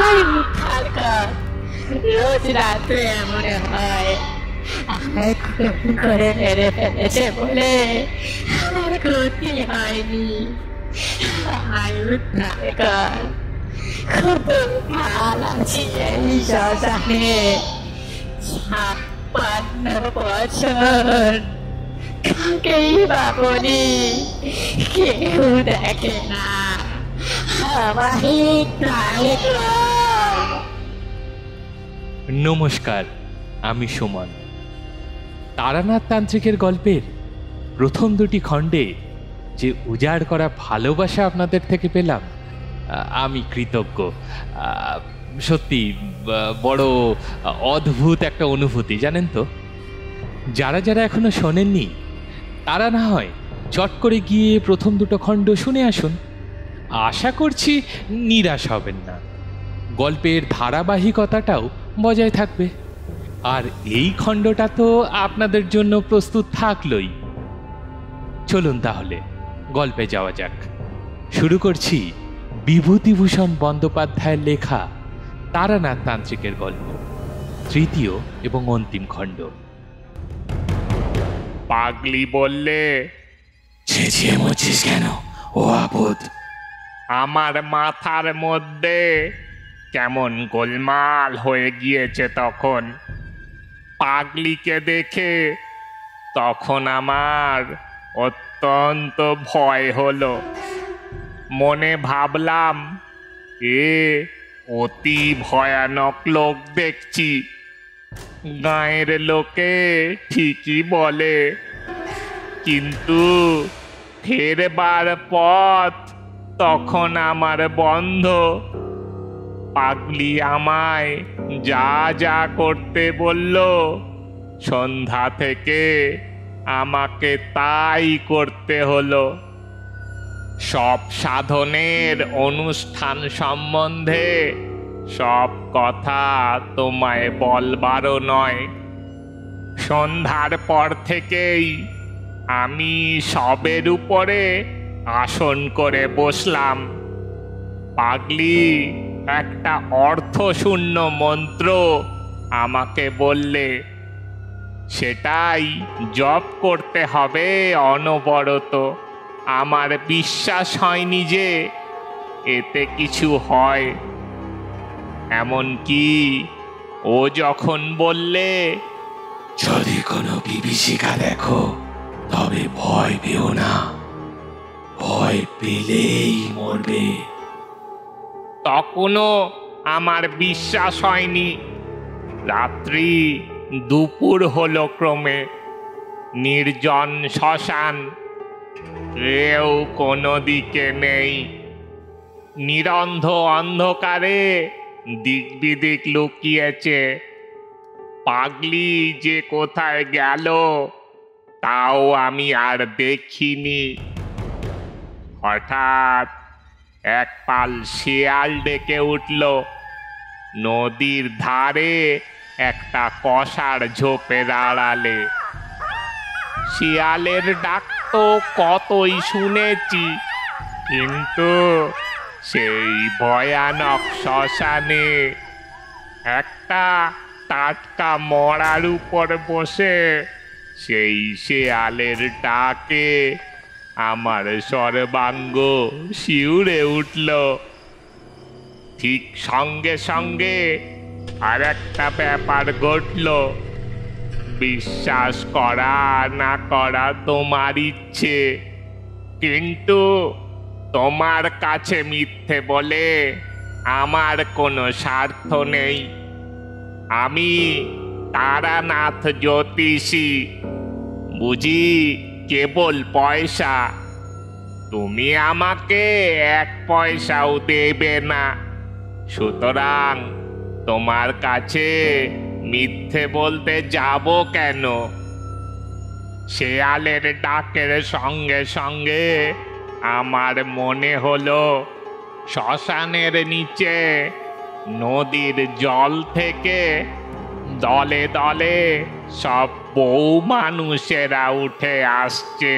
আমায় উদ্ধার কর। রোজ রাত্রে মনে হয় আমায় খুন করে মেরে ফেলেছে বলে আর ক্ষতি হয়নি। আমায় উদ্ধার কর। কত কাল আছি এই শ্মশানে, 56 বছর। কাকেই বা বলি, কেউ দেখে না। নমস্কার, আমি সুমন। তারানাথ তান্ত্রিকের গল্পের প্রথম দুটি খণ্ডে যে উজাড় করা ভালোবাসা আপনাদের থেকে পেলাম, আমি কৃতজ্ঞ। সত্যি বড় অদ্ভুত একটা অনুভূতি, জানেন তো। যারা যারা এখনো শোনেননি তারা না হয় চট করে গিয়ে প্রথম দুটো খণ্ড শুনে আসুন। আশা করছি নিরাশ হবেন না। গল্পের ধারাবাহিকতাটাও বজায় থাকবে। আর এই খণ্ডটা তো আপনাদের জন্য প্রস্তুত থাকলই। চলুন তাহলে গল্পে যাওয়া যাক। শুরু করছি বিভূতিভূষণ বন্দ্যোপাধ্যায়ের লেখা তারানাথ তান্ত্রিকের গল্প, তৃতীয় এবং অন্তিম খণ্ড। পাগলি বললে, চেঁচিয়ে মরছিস কেন ও আপদ? আমার মাথার মধ্যে কেমন গোলমাল হয়ে গিয়েছে তখন। পাগলিকে দেখে তখন আমার অত্যন্ত ভয় হলো। মনে ভাবলাম, এ অতি ভয়ানক লোক দেখছি। গাঁয়ের লোকে ঠিকই বলে, কিন্তু ফেরবার পথ তখন আমার বন্ধ। পাগলি আমায় যা যা করতে বলল, সন্ধ্যা থেকে আমাকে তাই করতে হলো। সব সাধনের অনুষ্ঠান সম্বন্ধে সব কথা তোমায় বলবারও নয়। সন্ধ্যার পর থেকেই আমি সবের উপরে আসন করে বসলাম। পাগলি একটা অর্থশূন্য মন্ত্র আমাকে বললে, সেটাই জপ করতে হবে অনবরত। আমার বিশ্বাস হয়নি যে এতে কিছু হয়। এমনকি ও যখন বললে, যদি কোনো বিভীষিকা দেখো তবে ভয় পেও না, ভয় পেলেই মরবে, তখনও আমার বিশ্বাস হয়নি। রাত্রি দুপুর হলো ক্রমে। নির্জন শ্মশান, কেউ কোনো দিকে নেই। নিরন্ধ অন্ধকারে দিক বিদিক লুকিয়েছে। পাগলি যে কোথায় গেল তাও আমি আর দেখিনি। হঠাৎ এক পাল শিয়াল ডেকে উঠল। নদীর ধারে একটা কষার ঝোপের আড়ালে। শিয়ালের ডাক তো কতই শুনেছি, কিন্তু সেই ভয়ানক শ্মশানে একটা টাটকা মড়ার উপর বসে সেই শিয়ালের ডাকে আমার সর্বাঙ্গ শিউরে উঠল। ঠিক সঙ্গে সঙ্গে আর একটা ব্যাপার ঘটল। বিশ্বাস করা না করা তোমার ইচ্ছে, কিন্তু তোমার কাছে মিথ্যে বলে আমার কোনো স্বার্থ নেই। আমি তারানাথ জ্যোতিষী, বুঝি কেবল পয়সা। তুমি আমাকে 1 পয়সাও দেবে না, সুতরাং তোমার কাছে মিথ্যে বলতে যাব কেন? শেয়ালের ডাকের সঙ্গে সঙ্গে আমার মনে হলো শ্মশানের নিচে নদীর জল থেকে দলে দলে সব বউ মানুষেরা উঠে আসছে।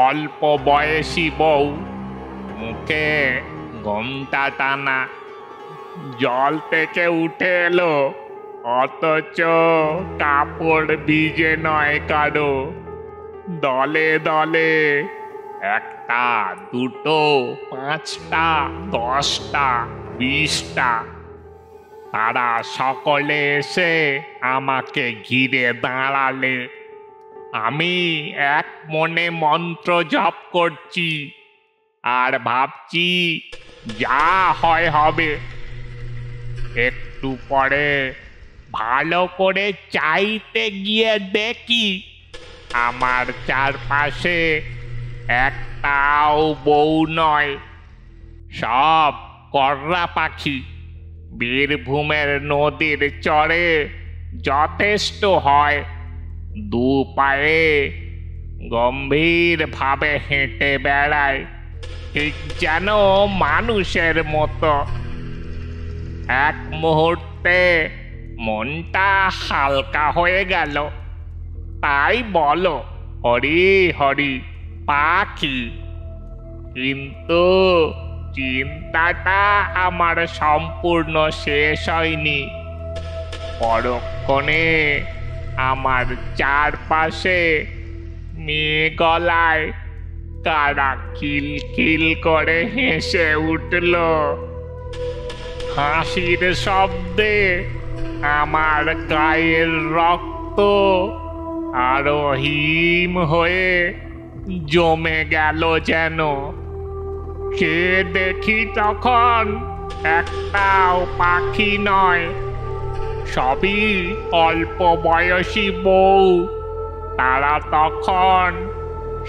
অল্প বয়সী বউ, মুখে ঘোমটা টানা, জল থেকে উঠে এলো, অথচ কাপড় ভিজে নয় কারো। দলে দলে 1টা 2টো 5টা 10টা 20টা তারা সকলে এসে আমাকে ঘিরে দাঁড়ালে। আমি এক মনে মন্ত্র জপ করছি আর ভাবছি যা হয় হবে। একটু পরে ভালো করে চাইতে গিয়ে দেখি আমার চারপাশে একটাও বউ নয়, সব কর্রা পাখি। বীরভূমের নদীর চরে যথেষ্ট হয়, 2 পায়ে গম্ভীরভাবে হেঁটে বেড়ায়, ঠিক যেন মানুষের মতো। এক মুহূর্তে মনটা হালকা হয়ে গেল। তাই বলো হরি হরি পাখি। কিন্তু চিন্তাটা আমার সম্পূর্ণ শেষ হয়নি। পরক্ষণে আমার চারপাশে মেয়ে গলায় কারা খিলখিল করে হেসে উঠল। হাসির শব্দে আমার গায়ের রক্ত আরো হিম হয়ে জমে গেল যেন। সে দেখি তখন একটাও পাখি নয়, সবই অল্প বয়সী বউ। তারা তখন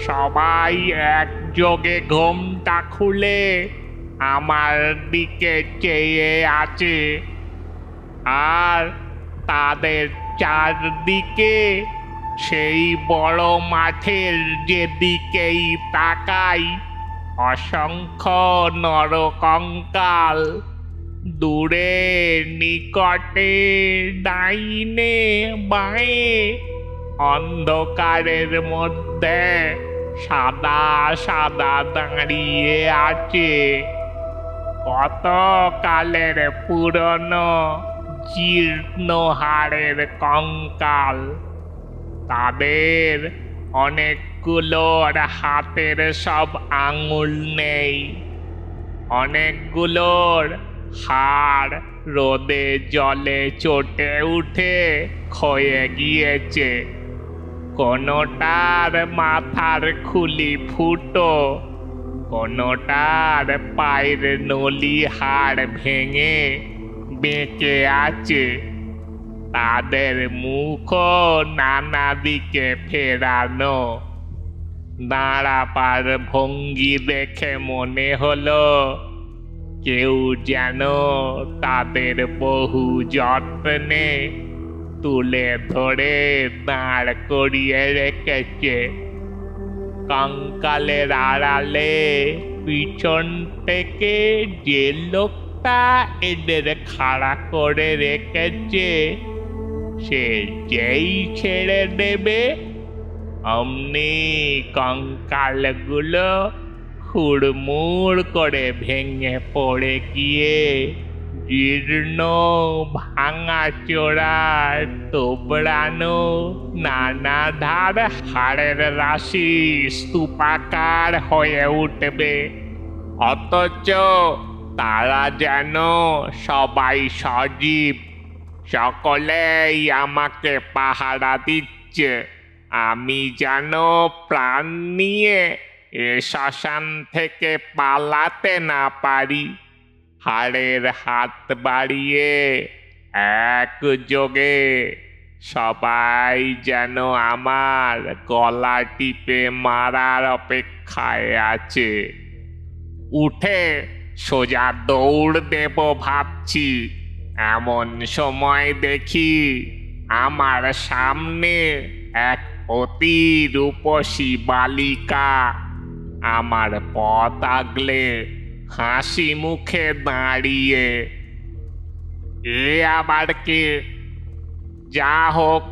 সবাই একযোগে ঘোমটা খুলে আমার দিকে চেয়ে আছে, আর তাদের চারদিকে সেই বড় মাঠের যেদিকেই তাকাই অসংখ্য নরকঙ্কাল। দূরে নিকটে ডাইনে বাঁয়ে অন্ধকারের মধ্যে সাদা সাদা দাঁড়িয়ে আছে কত কালের পুরনো জীর্ণ হাড়ের কঙ্কাল। তাদের অনেকগুলোর হাতের সব আঙুল নেই, অনেকগুলোর হাড় রোদে জলে চটে উঠে ক্ষয়ে গিয়েছে। কোনোটার মাথার খুলি ফুটো, কোনোটার পায়ের নলি হাড় ভেঙে বেঁকে আছে। তাদের মুখও নানা দিকে ফেরানো। দাঁড়াবার ভঙ্গি দেখে মনে হলো কেউ যেন তাদের বহু যত্নে তুলে ধরে দাঁড় করিয়ে রেখেছে। কঙ্কালের আড়ালে পিছন থেকে যে লোকটা এদের খাড়া করে রেখেছে সে যেই ছেড়ে দেবে অমনি কঙ্কালগুলো হুড়মুড় করে ভেঙে পড়ে গিয়ে জীর্ণ ভাঙা চোরা তোবড়ানো নানাধার হাড়ের রাশি স্তূপাকার হয়ে উঠবে। অথচ তারা যেন সবাই সজীব, সকলেই আমাকে পাহারা দিচ্ছে। আমি যেন প্রাণ নিয়ে এ শ্মশান থেকে পালাতে না পারি। হাড়ের হাত বাড়িয়ে একযোগে সবাই যেন আমার গলা টিপে মারার অপেক্ষায় আছে। উঠে সোজা দৌড় দেব ভাবছি, এমন সময় দেখি আমার সামনে এক অতি রূপসী বালিকা আমার পথ আগলে হাসি মুখে দাঁড়িয়ে। এ আবার কে? যা হোক,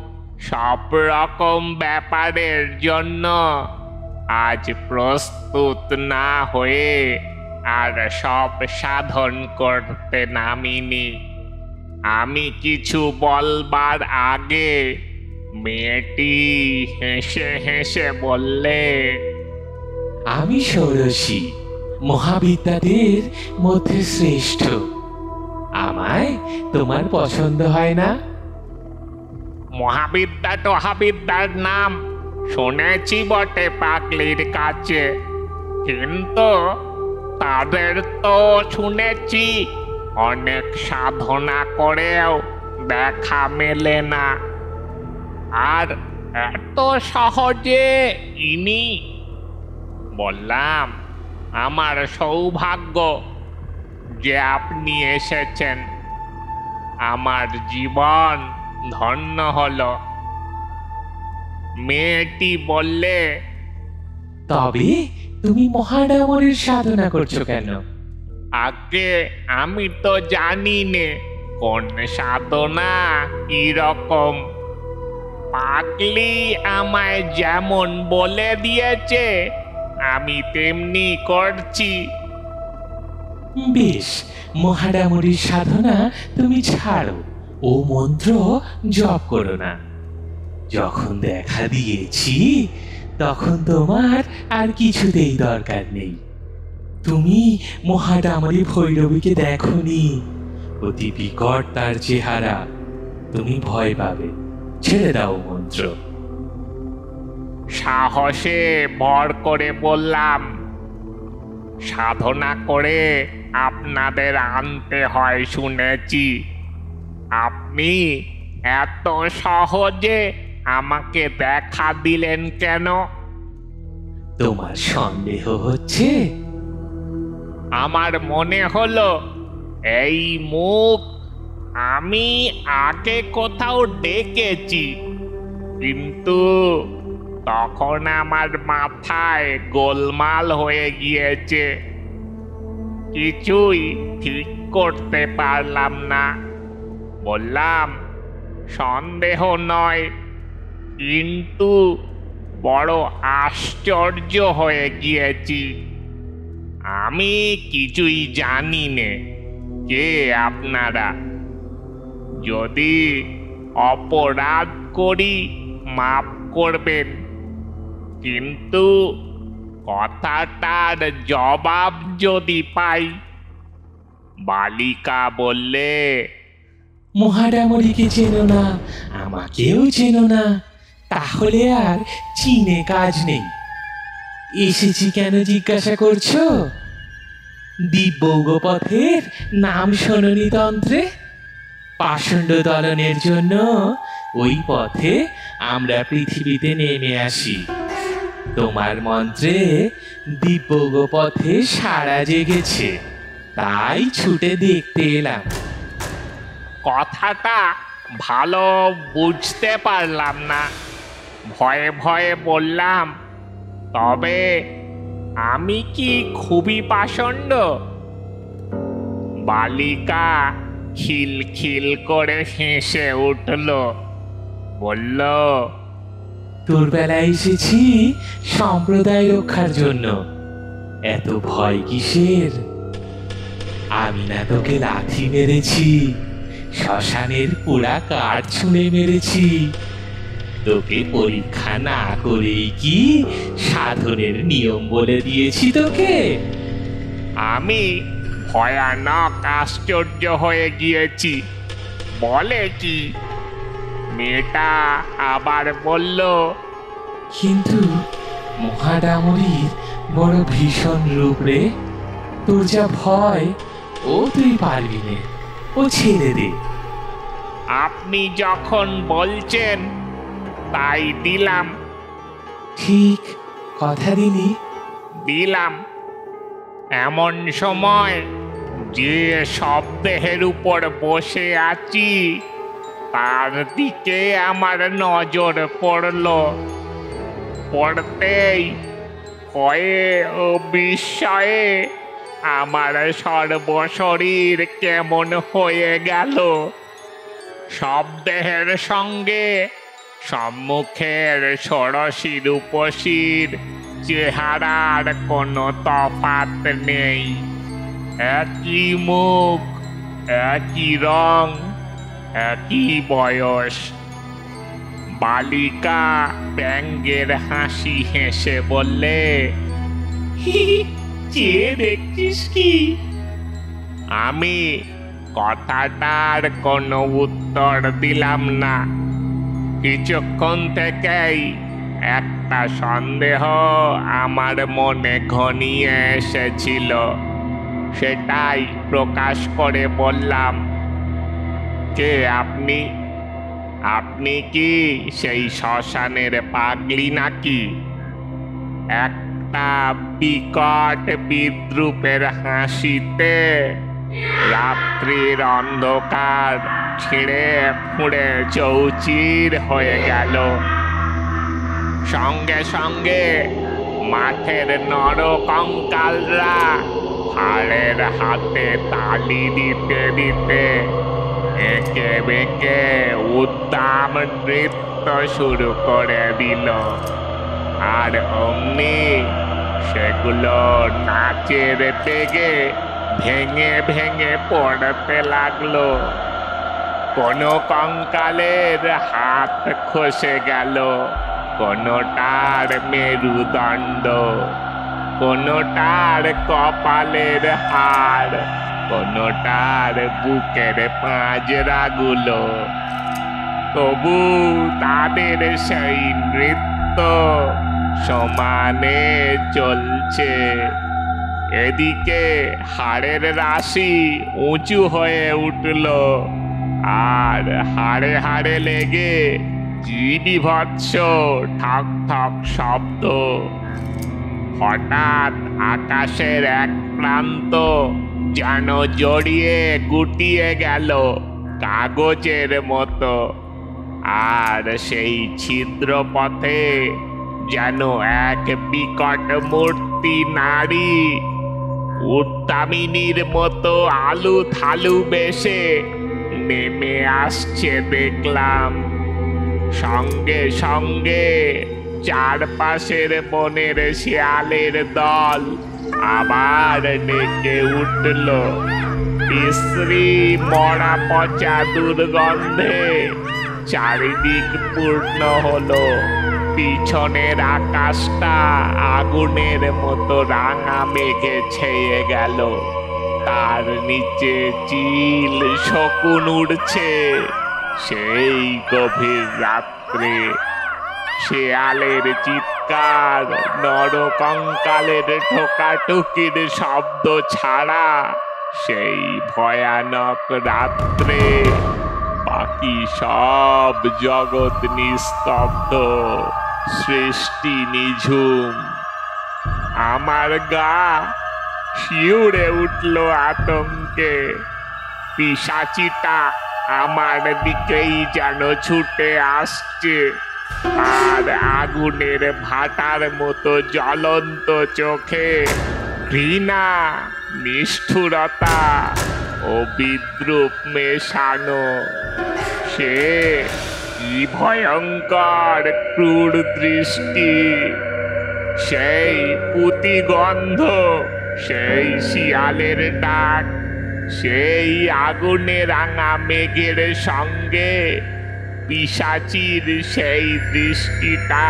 সব রকম ব্যাপারের জন্য আজ প্রস্তুত না হয়ে আর সব সাধন করতে নামিনি। আমি কিছু বলবার আগে মেয়েটি হেসে হেসে বললে, আমি ষোড়শী, মহাবিদ্যাদের মধ্যে শ্রেষ্ঠ। আমায় তোমার পছন্দ হয় না? মহাবিদ্যা টহাবিদ্যার নাম শুনেছি বটে পাগলির কাছে, কিন্তু তাদের তো শুনেছি অনেক সাধনা করেও দেখা মেলে না। আর এত সহজে ইনি। বললাম, আমার সৌভাগ্য যে আপনি এসেছেন। আমার জীবন ধন্য হলো। মেয়েটি বললে, তবে তুমি মহাডামরের সাধনা করছো কেন? আগে আমি তো জানি নে কোন সাধনা কি রকম। পাগলি আমায় যেমন বলে দিয়েছে আমি তেমনি করছি। বেশ, মহাডামরির সাধনা তুমি ছাড়ো, ও মন্ত্র জপ করো না। যখন দেখা দিয়েছি তখন তোমার আর কিছুতেই দরকার নেই। তুমি মহাডামরি ভৈরবীকে দেখোনি? অতি বিকট তার চেহারা, তুমি ভয় পাবে। ছেড়ে দাও মন্ত্র। সাহসে ভর করে বললাম, সাধনা করে আপনাদের আনতে হয় শুনেছি। আপনি এত সহজে আমাকে দেখা দিলেন কেন? তোমার সন্দেহ হচ্ছে? আমার মনে হলো এই মুখ আমি আগে কোথাও দেখেছি, কিন্তু তখন আমার মাথায় গোলমাল হয়ে গিয়েছে, কিছুই ঠিক করতে পারলাম না। বললাম, সন্দেহ নয়, কিন্তু বড় আশ্চর্য হয়ে গিয়েছি। আমি কিছুই জানি নে কে আপনারা। যদি অপরাধ করি মাফ করবেন, কিন্তু কথাটার জবাব যদি পাই। বালিকা বললে, মহাডামরিকে চেনো না, আমাকেও চেনো না, তাহলে আর চিনে কাজ নেই। এসেছি কেন জিজ্ঞাসা করছো? দিব্যৌগপথের নাম শোনোনি তন্ত্রে? পাষণ্ড দলনের জন্য ওই পথে আমরা পৃথিবীতে নেমে আসি। তোমার মন্ত্রে দিব্যৌগপথে সাড়া জেগেছে, তাই ছুটে দেখতে এলাম। কথাটা ভালো বুঝতে পারলাম না, ভয়ে ভয়ে বললাম, তবে আমি কি খুবই পাষণ্ড? বালিকা খিলখিল করে হেসে উঠল, বলল, তোর বেলায় এসেছি সম্প্রদায় রক্ষার জন্য, এত ভয় কিসের? আমি না তোকে লাথি মেরেছি, শ্মশানের পোড়া কাঠ ছুঁড়ে মেরেছি। তোকে পরীক্ষা না করেই কি সাধনের নিয়ম বলে দিয়েছি তোকে? আমি ভয়ানক আশ্চর্য হয়ে গিয়েছি। বলে কি? মেয়েটা আবার বলল, কিন্তু মহাডামরির বড় ভীষণ রূপ রে, তোর যা ভয় ও তুই পারবি নে, ও ছেড়ে দে। আপনি যখন বলছেন তাই দিলাম। ঠিক কথা দিলি? দিলাম। এমন সময় যে শবদেহের উপর বসে আছি তার দিকে আমার নজর পড়ল। পড়তেই ভয়ে ও বিস্ময়ে আমার সর্বশরীর কেমন হয়ে গেল। শবদেহের সঙ্গে সম্মুখের ষোড়শী রূপসীর চেহারার কোনো তফাৎ নেই। একই মুখ, একই রং, একই বয়স। বালিকা ব্যঙ্গের হাসি হেসে বললে, চেয়ে দেখছিস কি? আমি কথাটার কোনো উত্তর দিলাম না। কিছুক্ষণ থেকেই একটা সন্দেহ আমার মনে ঘনিয়ে এসেছিল। সেটাই প্রকাশ করে বললাম, কে আপনি? আপনি কি সেই শ্মশানের পাগলি নাকি? একটা বিকট বিদ্রুপের হাসিতে রাত্রির অন্ধকার ছিঁড়ে ফুঁড়ে চৌচির হয়ে গেল। সঙ্গে সঙ্গে মাঠের নরকঙ্কালরা হাড়ের হাতে তালি দিতে দিতে একে বেঁকে উদ্দাম নৃত্য শুরু করে দিল। আর অমনি সেগুলো নাচের বেগে ভেঙে ভেঙে পড়তে লাগলো। কোনো কঙ্কালের হাত খসে গেল, কোনোটার মেরুদণ্ড, কোনোটার কপালের হাড়, কোনোটার বুকের পাঁজরাগুলো। তবু তাদের সেই নৃত্য সমানে চলছে। এদিকে হাড়ের রাশি উঁচু হয়ে উঠল, আর হাড়ে হাড়ে লেগে বীভৎস ঠক ঠক শব্দ। হঠাৎ আকাশের এক প্রান্ত যেন জড়িয়ে গুটিয়ে গেল কাগজের মতো, আর সেই ছিদ্র পথে যেন এক বিকট মূর্তি নারী উত্তামিনীর মতো আলু থালু বেশে নেমে আসছে দেখলাম। সঙ্গে সঙ্গে চারপাশের বনের শিয়ালের দল আবার ডেকে উঠল। বিশ্রী মরা পচা দুর্গন্ধে চারিদিক পূর্ণ হলো। পিছনের আকাশটা আগুনের মতো রাঙা মেঘে ছেয়ে গেল। তার নিচে চিল শকুন উড়ছে। সেই গভীর রাত্রে শেয়ালের চিৎকার, নরকঙ্কালের ঠোকাঠুকির শব্দ ছাড়া সেই ভয়ানক রাত্রে বাকি সব জগৎ নিস্তব্ধ, সৃষ্টি নিঝুম। আমার গা শিউরে উঠল আতঙ্কে। পিশাচিটা আমার দিকেই যেন ছুটে আসছে, আর আগুনের ভাটার মতো জ্বলন্ত চোখে ঘৃণা, নিষ্ঠুরতা ও বিদ্রুপ মেশানো। সে কি ভয়ঙ্কর ক্রূর দৃষ্টি! সেই পুতিগন্ধ, সেই শিয়ালের ডাক, সেই আগুনে রাঙা মেঘের সঙ্গে পিশাচির সেই দৃষ্টিটা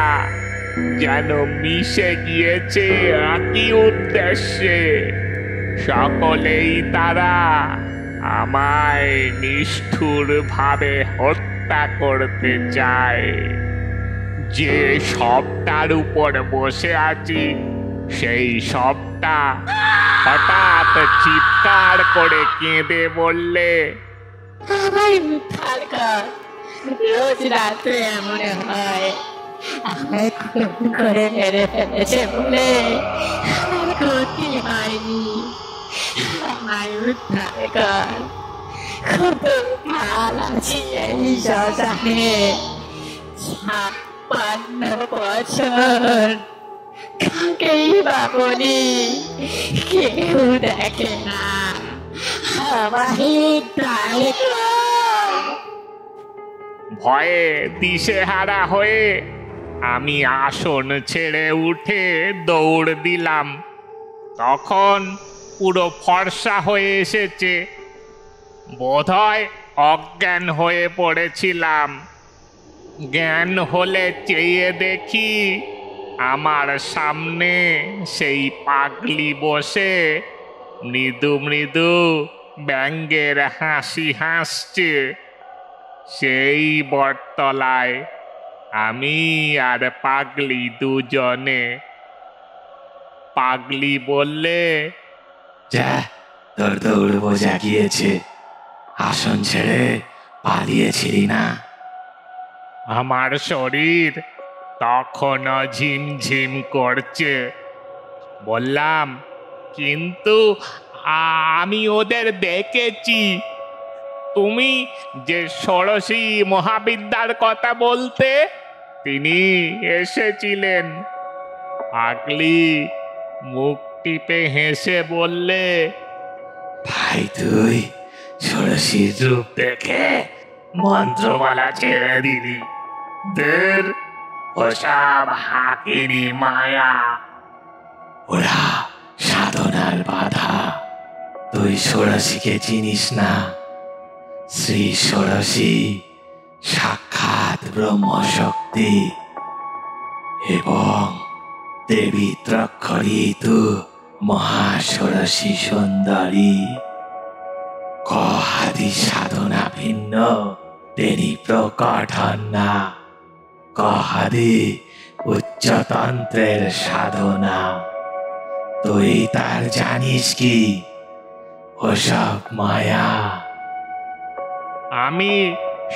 যেন মিশে গিয়েছে একই উদ্দেশ্যে। সকলেই তারা আমায় নিষ্ঠুর ভাবে হত্যা করতে চায়। যে সবটার উপর বসে আছি সেই সবটা হঠাৎ চিৎকার করে কেঁদে বললে, আমায় উদ্ধার কর। রোজ রাত্রে মনে হয় আমায় খুন করে মেরে ফেলেছে বলে আমার ক্ষতি হয়নি। আমায় উদ্ধার কর। কত কাল আছি এই শ্মশানে, 56 বছর। কাকেই বা বলি, কেউ দেখে না। আমায় উদ্ধার কর। ভয়ে দিশেহারা হয়ে আমি আসন ছেড়ে উঠে দৌড় দিলাম। তখন পুরো ফর্সা হয়ে এসেছে। বোধহয় অজ্ঞান হয়ে পড়েছিলাম। জ্ঞান হলে চেয়ে দেখি আমার সামনে সেই পাগলি বসে মৃদু মৃদু ব্যঙ্গের হাসি হাসছে। সেই বটতলায় আমি আর পাগলি দুজনে। পাগলি বললে, যা, তোর দৌড় বোঝা গিয়েছে। আসন ছেড়ে পালিয়েছিলি না? আমার শরীর তখনও ঝিমঝিম করছে। বললাম, কিন্তু আমি ওদের দেখেছি। তুমি যে ষোড়শী মহাবিদ্যার কথা বলতে, তিনি এসেছিলেন। পাগলি মুখ টিপে হেসে বললে, ভাই, তুই ষোড়শীর রূপ দেখে মন্ত্রমালা ছেড়ে দিলি। দের ওসব হাকিরি মায়া, ওরা সাধনার বাধা। তুই ষোড়শীকে চিনিস না। শ্রী ষোড়শী সাক্ষাৎ ব্রহ্মশক্তি এবং দেবী ত্রক্ষরিতু মহাষোড়শী সুন্দরী। কহাদি সাধনা ভিন্ন, তিনি প্রকট হন না। কহাদি উচ্চতন্ত্রের সাধনা। তুই তার জানিস কি? ওসব মায়া। আমি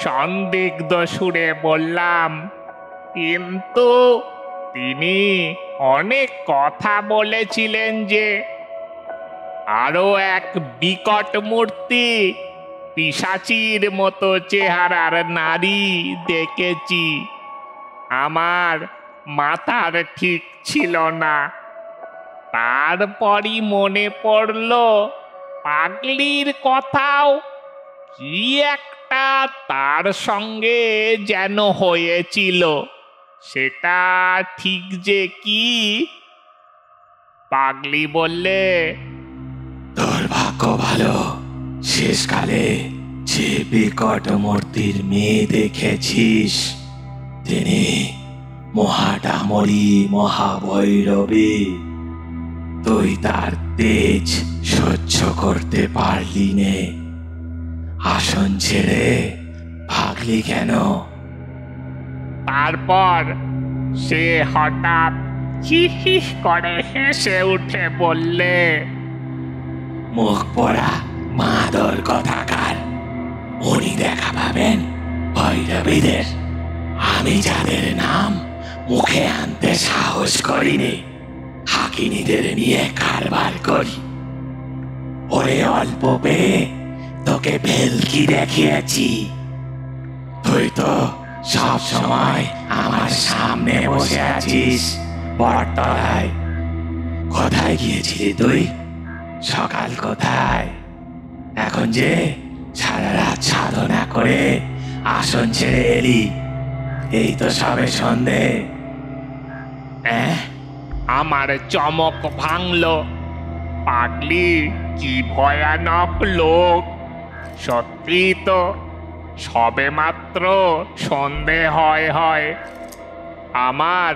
সন্দিগ্ধ সুরে বললাম, কিন্তু তিনি অনেক কথা বলেছিলেন যে। আরো এক বিকট মূর্তি, পিশাচীর মতো চেহারার নারী দেখেছি। আমার মাথার ঠিক ছিল না। তারপরই মনে পড়ল পাগলির কথাও। কি একটা তার সঙ্গে যেন হয়েছিল, সেটা ঠিক যে কি। পাগলি বললে, তোর ভাগ্য ভালো, শেষকালে যে বিকট মূর্তির মেয়ে দেখেছিস, তিনি মহাডামরী মহাভৈরবী। তুই তার তেজ সহ্য করতে পারলি নে। আসন ছেড়ে ভাগলি কেন? তারপর সে হঠাৎ হি হি করে হেসে উঠে বললে, মুখ পড়া মাদর কথাকার। উনি দেখা পাবেন ভৈরবীদের। আমি যাদের নাম মুখে আনতে সাহস করিনি, হাকিনীদের নিয়ে কারবার করি। ওরে অল্প পেয়ে তোকে ভেলকি দেখিয়েছি। তুই তো সব সময় আমার সামনে বসে আছিস বটতলায়। কোথায় গিয়েছিলি তুই? সকাল কোথায়? এখন যে সারা রাত সাধনা করে আসন ছেড়ে এলি, এই তো সবে সন্ধে। আমার চমক ভাঙল। পাগলি কি ভয়ানক লোক! সত্যি তো, সবে মাত্র সন্ধে হয়। আমার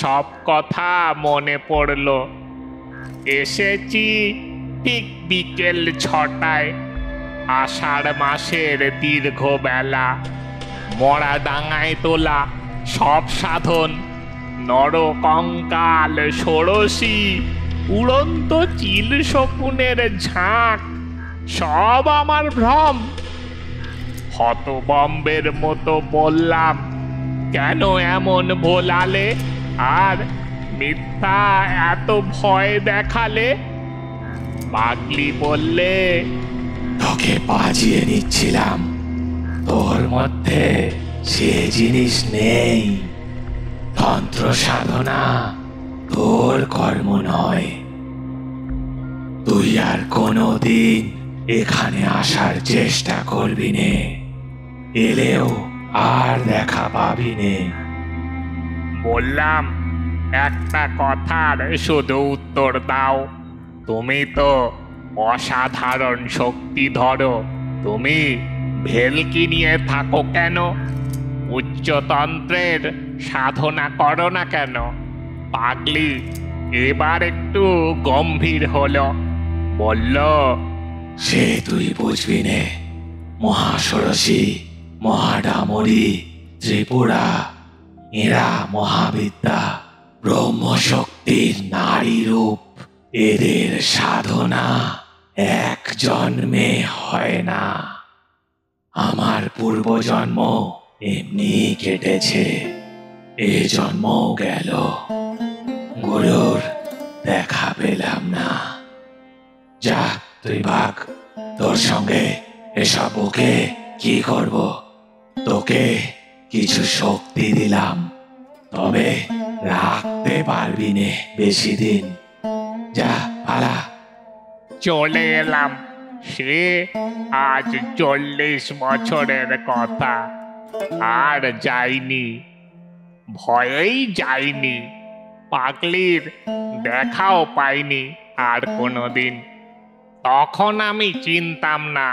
সব কথা মনে পড়ল। এসেছি ঠিক বিকেল 6টায়। আষাঢ় মাসের দীর্ঘ বেলা। মরা ডাঙায় তোলা সব সাধন, নরকঙ্কাল, ষোড়শী, উড়ন্ত চিল শকুনের ঝাঁক, সব আমার ভ্রম। হতবম্বের মতো বললাম, কেন এমন ভোলালে আর মিথ্যা এত ভয় দেখালে? পাগলি বললে, তোকে বাজিয়ে নিচ্ছিলাম। তোর মধ্যে সে জিনিস নেই। তন্ত্র সাধনা তোর কর্ম নয়। তুই আর কোনোদিন এখানে আসার চেষ্টা করবি নে। এলেও আর দেখা পাবি নে। বললাম, একটা কথার শুধু উত্তর দাও। তুমি তো অসাধারণ শক্তি ধরো, তুমি ভেলকি নিয়ে থাকো কেন? উচ্চতন্ত্রের সাধনা করো না কেন? পাগলি এবার একটু গম্ভীর হলো, বলল, সে তুই বুঝবি নে। মহাষড়শী, মহাডামরী, ত্রিপুরা, এরা মহাবিদ্যা, ব্রহ্মশক্তির নারী রূপ। এদের সাধনা এক জন্মে হয় না। আমার পূর্বজন্ম এমনি কেটেছে, এ জন্মও গেল। গুরুর দেখা পেলাম না। যা তুই ভাগ, তোর সঙ্গে এসব ওকে কি করব? তোকে কিছু শক্তি দিলাম, তবে রাখতে পারবি নে বেশি দিন। যা পালা। চলে এলাম। সে আজ 40 বছরের কথা। আর যাইনি, ভয়েই যাইনি। পাগলির দেখাও পাইনি আর কোনোদিন। তখন আমি চিনতাম না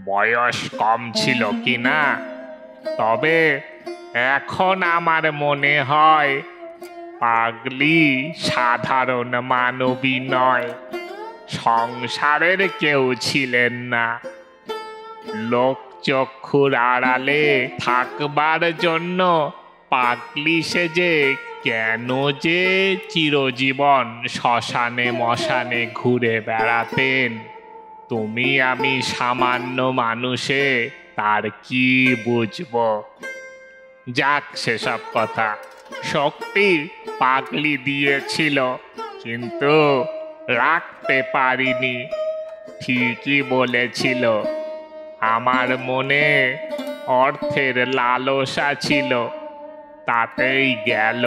বয়স কম ছিল কিনা, তবে এখন আমার মনে হয় পাগলি সাধারণ মানবী নয়, সংসারের কেউ ছিলেন না। লোকচক্ষুর আড়ালে থাকবার জন্য পাগলি সেজে কেন যে চিরজীবন শ্মশানে মশানে ঘুরে বেড়াতেন, তুমি আমি সামান্য মানুষে তার কি বুঝবো? যাক সেসব কথা। শক্তি পাগলি দিয়েছিল, কিন্তু রাখতে পারিনি। ঠিকই বলেছিল, আমার মনে অর্থের লালসা ছিল, তাতেই গেল।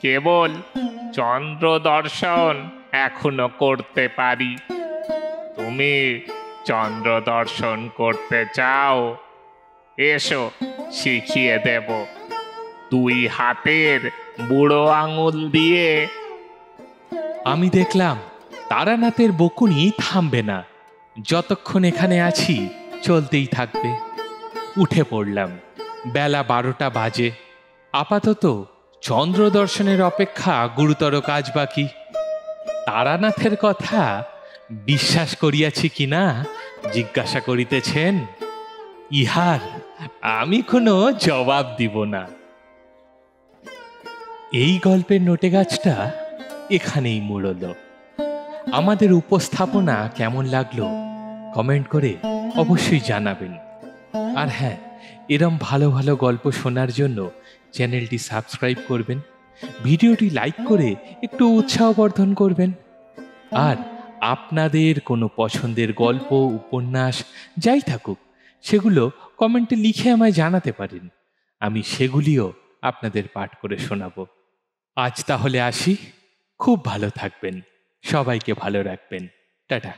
কেবল চন্দ্র দর্শন এখনো করতে পারি। তুমি চন্দ্র দর্শন করতে চাও? এসো, শিখিয়ে দেব। 2 হাতের বুড়ো আঙুল দিয়ে। আমি দেখলাম তারানাথের বকুনি থামবে না। যতক্ষণ এখানে আছি চলতেই থাকবে। উঠে পড়লাম। বেলা 12টা বাজে। আপাতত চন্দ্র দর্শনের অপেক্ষা গুরুতর কাজ বাকি। তারানাথের কথা বিশ্বাস করিয়াছি কিনা জিজ্ঞাসা করিতেছেন? ইহার আমি কোনো জবাব দিব না। এই গল্পের নোটে গাছটা এখানেই মুড়ল। আমাদের উপস্থাপনা কেমন লাগলো কমেন্ট করে অবশ্যই জানাবেন। আর হ্যাঁ, এরম ভালো ভালো গল্প শোনার জন্য চ্যানেলটি সাবস্ক্রাইব করবেন, ভিডিওটি লাইক করে একটু উৎসাহবর্ধন করবেন। আর আপনাদের কোনো পছন্দের গল্প, উপন্যাস যাই থাকুক সেগুলো কমেন্টে লিখে আমায় জানাতে পারেন। আমি সেগুলিও আপনাদের পাঠ করে শোনাবো। আজ তাহলে আসি। খুব ভালো থাকবেন, সবাইকে ভালো রাখবেন। টাটা।